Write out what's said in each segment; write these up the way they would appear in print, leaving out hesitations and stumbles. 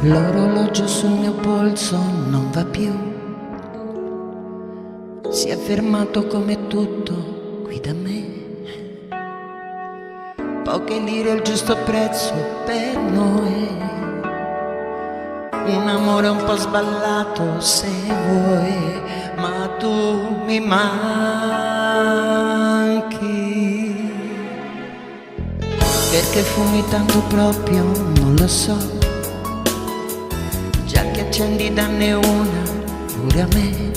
L'orologio sul mio polso non va più, si è fermato come tutto qui da me. Poche lire il giusto prezzo per noi, un amore un po' sballato se vuoi, ma tu mi manchi. Perché fumi tanto proprio non lo so, già che accendi danne una pure a me,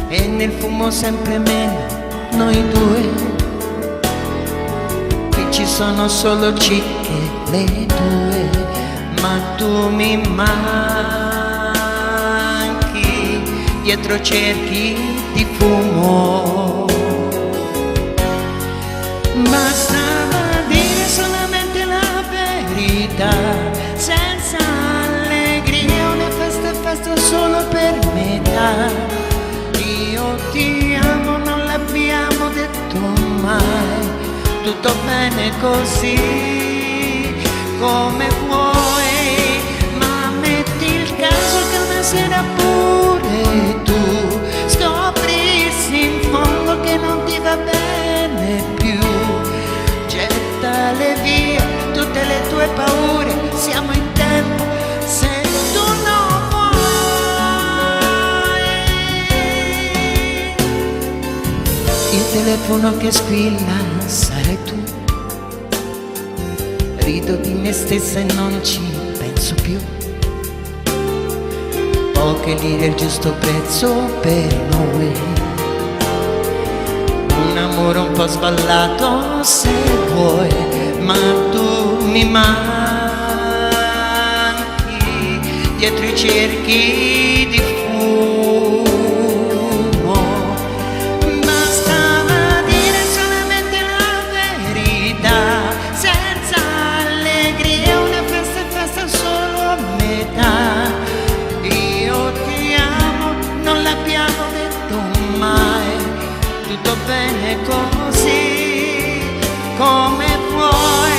e nel fumo sempre meno noi due. Qui ci sono solo cicche le due, ma tu mi manchi dietro cerchi di fumo. Bastava dire solamente la verità, senza allegria, una festa è festa solo per metà. Io ti amo, non l'abbiamo detto mai, tutto bene così come vuoi, ma metti il caso che una sera pure tu scoprissi in fondo che non ti va bene più. Gettale via tutte le tue paure, siamo in tempo se tu non vuoi. Il telefono che squilla sarai tu, rido di me stessa e non ci penso più. Poche lire il giusto prezzo per noi, un amore un po' sballato se vuoi, ma tu mi manchi dietro i cerchi di fumo. Bastava dire solamente la verità, senza allegria, una festa è festa solo a metà. Io ti amo, non l'abbiamo detto mai, tutto bene così come vuoi,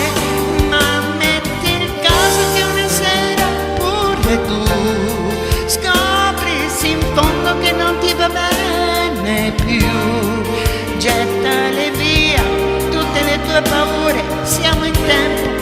ma metti il caso che una sera pure tu scoprissi in fondo che non ti va bene più. Gettale via tutte le tue paure, siamo in tempo